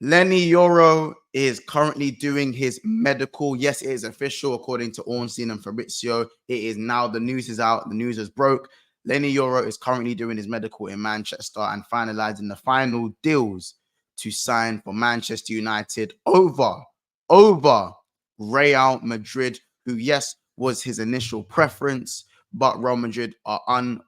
Leny Yoro is currently doing his medical. Yes, it is official according to Ornstein and Fabrizio. It is now, the news is out, the news is broke. Leny Yoro is currently doing his medical in Manchester and finalizing the final deals to sign for Manchester United over Real Madrid, who, yes, was his initial preference, but Real Madrid are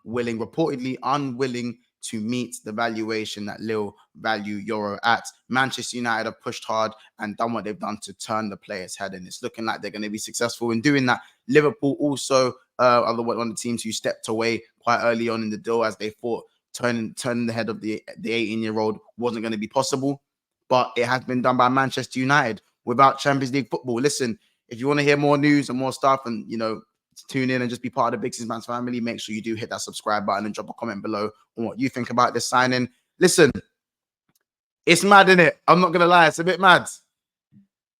reportedly unwilling to meet the valuation that Lille value Euro at. Manchester United have pushed hard and done what they've done to turn the player's head, and it's looking like they're going to be successful in doing that. Liverpool also are one of the teams who stepped away quite early on in the deal, as they thought turning the head of the 18-year-old wasn't going to be possible. But it has been done by Manchester United without Champions League football. Listen, if you want to hear more news and more stuff, and tune in and just be part of the Big Six Fans family, make sure you do hit that subscribe button and drop a comment below on what you think about this signing. Listen, it's mad, isn't it? I'm not gonna lie, it's a bit mad.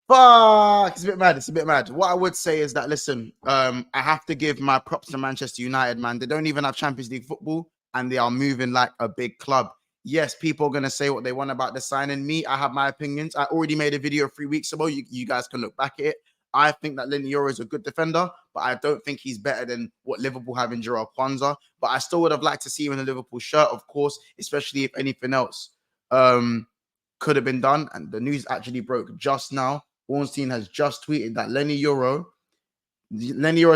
Fuck, it's a bit mad. It's a bit mad. What I would say is that, listen, I have to give my props to Manchester United, man. They don't even have Champions League football, and they are moving like a big club. Yes, people are going to say what they want about the signing. Me, I have my opinions. I already made a video 3 weeks ago. You guys can look back at it. I think that Leny Yoro is a good defender, but I don't think he's better than what Liverpool have in Jarrell Kwanzaa. But I still would have liked to see him in a Liverpool shirt, of course, especially if anything else could have been done. And the news actually broke just now. Ornstein has just tweeted that Leny Yoro's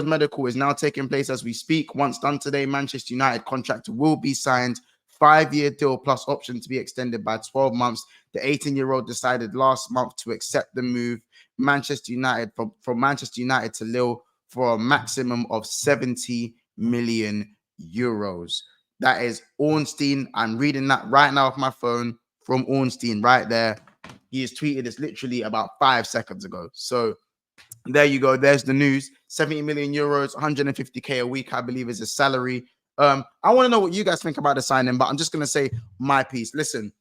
medical is now taking place as we speak. Once done today, Manchester United contract will be signed. 5-year deal plus option to be extended by 12 months. The 18-year-old decided last month to accept the move. Manchester United from Manchester United to Lille for a maximum of 70 million euros. That is Ornstein. I'm reading that right now off my phone from Ornstein right there. He has tweeted this literally about 5 seconds ago. So there you go. There's the news. 70 million euros, 150k a week, I believe, is his salary. I want to know what you guys think about the signing, but I'm just going to say my piece. Listen,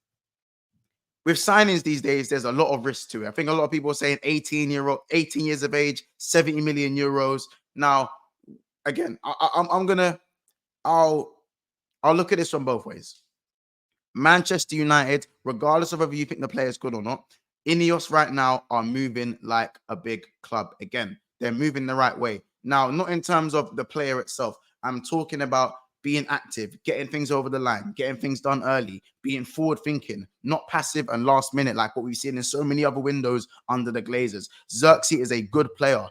with signings these days, there's a lot of risk to it. I think a lot of people are saying 18 years of age, 70 million euros. Now, again, I'll look at this from both ways. Manchester United, regardless of whether you think the player is good or not, Ineos right now are moving like a big club. Again, they're moving the right way. Now, not in terms of the player itself. I'm talking about being active, getting things over the line, getting things done early, being forward thinking, not passive and last minute like what we've seen in so many other windows under the Glazers. Xerxes is a good player,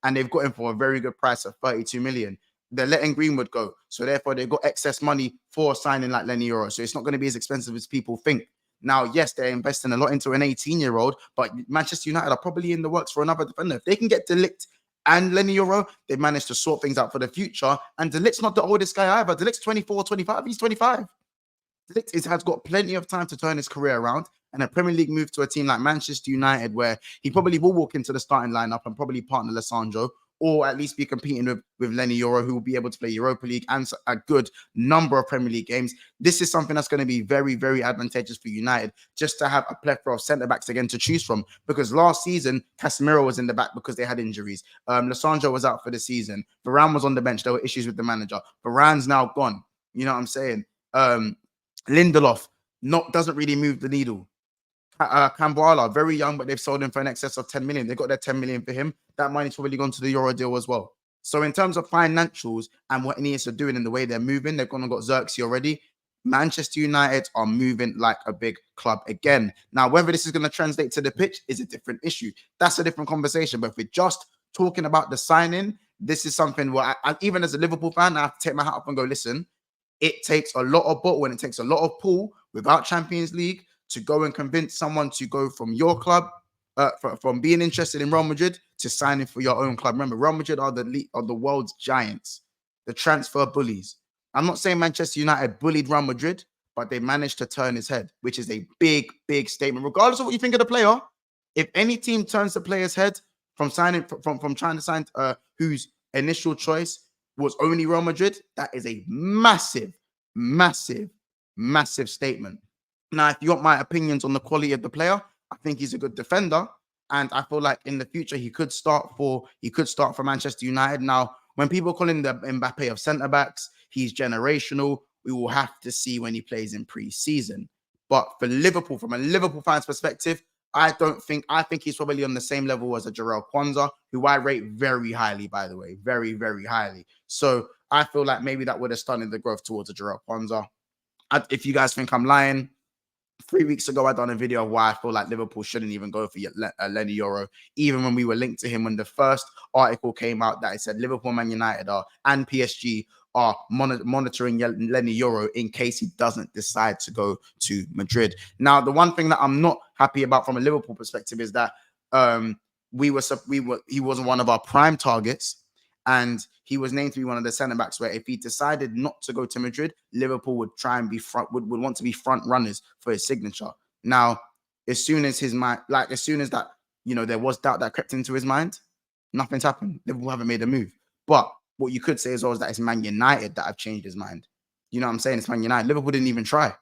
and they've got him for a very good price of 32 million. They're letting Greenwood go, so therefore they've got excess money for signing like Leny Yoro. So it's not going to be as expensive as people think. Now, yes, they're investing a lot into an 18-year-old, but Manchester United are probably in the works for another defender. If they can get De Ligt and Leny Yoro, they've managed to sort things out for the future. And De Ligt's not the oldest guy either. De Ligt's 24, 25. He's 25. De Ligt has got plenty of time to turn his career around. And a Premier League move to a team like Manchester United, where he probably will walk into the starting lineup and probably partner Lissandro, or at least be competing with Leny Yoro, who will be able to play Europa League and a good number of Premier League games. This is something that's going to be very, very advantageous for United, just to have a plethora of centre-backs again to choose from. Because last season, Casemiro was in the back because they had injuries. Lissandro was out for the season. Varane was on the bench. There were issues with the manager. Varane's now gone. You know what I'm saying? Lindelof doesn't really move the needle. Cambrala, very young, but they've sold him for an excess of 10 million. They got their 10 million for him. That money's probably gone to the Euro deal as well. So in terms of financials and what Ineos are doing and the way they're moving, they've gone and got Xerxes already. Manchester United are moving like a big club again. Now, whether this is going to translate to the pitch is a different issue. That's a different conversation. But if we're just talking about the signing, this is something where I even as a Liverpool fan, I have to take my hat off and go, listen, it takes a lot of bottle and it takes a lot of pull without Champions League to go and convince someone to go from your club, from being interested in Real Madrid to signing for your own club. Remember, Real Madrid are the world's giants, the transfer bullies. I'm not saying Manchester United bullied Real Madrid, but they managed to turn his head, which is a big, big statement. Regardless of what you think of the player, if any team turns the player's head from signing, from trying to sign whose initial choice was only Real Madrid, that is a massive, massive, massive statement. Now, if you want my opinions on the quality of the player, I think he's a good defender, and I feel like in the future he could start for Manchester United. Now, when people call him the Mbappe of centre backs, he's generational. We will have to see when he plays in pre-season. But for Liverpool, from a Liverpool fan's perspective, I think he's probably on the same level as a Jarrell Kwanzaa, who I rate very highly, by the way, very, very highly. So I feel like maybe that would have stunted the growth towards a Jarrell Kwanzaa. If you guys think I'm lying, 3 weeks ago, I done a video of why I feel like Liverpool shouldn't even go for Leny Yoro, even when we were linked to him when the first article came out that it said Liverpool, Man United and PSG are monitoring Leny Yoro in case he doesn't decide to go to Madrid. Now, the one thing that I'm not happy about from a Liverpool perspective is that he wasn't one of our prime targets. And he was named to be one of the centre backs where if he decided not to go to Madrid, Liverpool would try and be would want to be front runners for his signature. Now, as soon as that, there was doubt that crept into his mind, nothing's happened. Liverpool haven't made a move. But what you could say as well is that it's Man United that have changed his mind. You know what I'm saying? It's Man United. Liverpool didn't even try.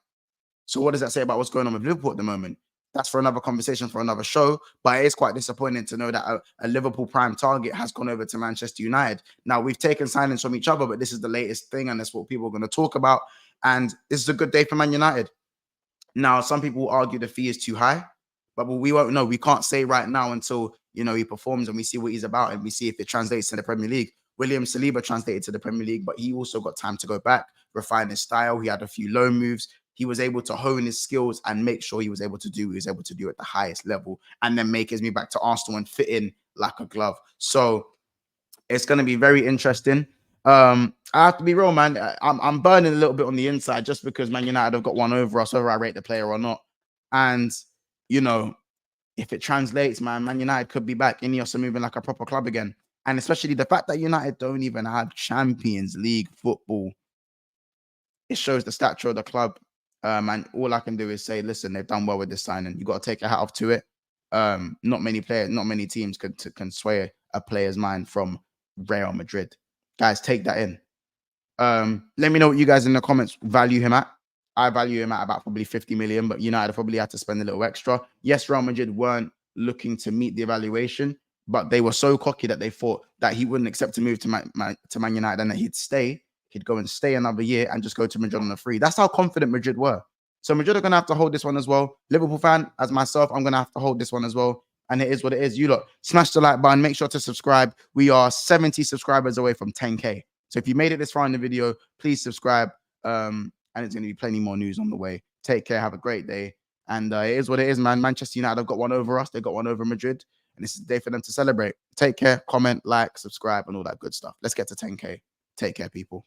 So what does that say about what's going on with Liverpool at the moment? That's for another conversation for another show. But it is quite disappointing to know that a Liverpool prime target has gone over to Manchester United. Now, we've taken signings from each other, but this is the latest thing, and that's what people are going to talk about. And this is a good day for Man United. Now, some people will argue the fee is too high, but we won't know. We can't say right now until, he performs and we see what he's about and we see if it translates to the Premier League. William Saliba translated to the Premier League, but he also got time to go back, refine his style. He had a few loan moves. He was able to hone his skills and make sure he was able to do at the highest level, and then make his move back to Arsenal and fit in like a glove. So it's going to be very interesting. I have to be real, man. I'm burning a little bit on the inside just because Man United have got one over us, whether I rate the player or not. And, if it translates, Man United could be back. Ineos are moving like a proper club again. And especially the fact that United don't even have Champions League football, it shows the stature of the club. And all I can do is say, listen, they've done well with this signing. You got to take a hat off to it. Not many teams can sway a player's mind from Real Madrid. Guys, take that in. Let me know what you guys in the comments value him at. I value him at about probably 50 million, but United probably had to spend a little extra. Yes, Real Madrid weren't looking to meet the evaluation, but they were so cocky that they thought that he wouldn't accept to move to Man United and that he'd go and stay another year and just go to Madrid on a free. That's how confident Madrid were. So Madrid are going to have to hold this one as well. Liverpool fan, as myself, I'm going to have to hold this one as well. And it is what it is. You lot, smash the like button. Make sure to subscribe. We are 70 subscribers away from 10K. So if you made it this far in the video, please subscribe. And it's going to be plenty more news on the way. Take care. Have a great day. And it is what it is, man. Manchester United have got one over us. They got one over Madrid. And this is the day for them to celebrate. Take care. Comment, like, subscribe, and all that good stuff. Let's get to 10K. Take care, people.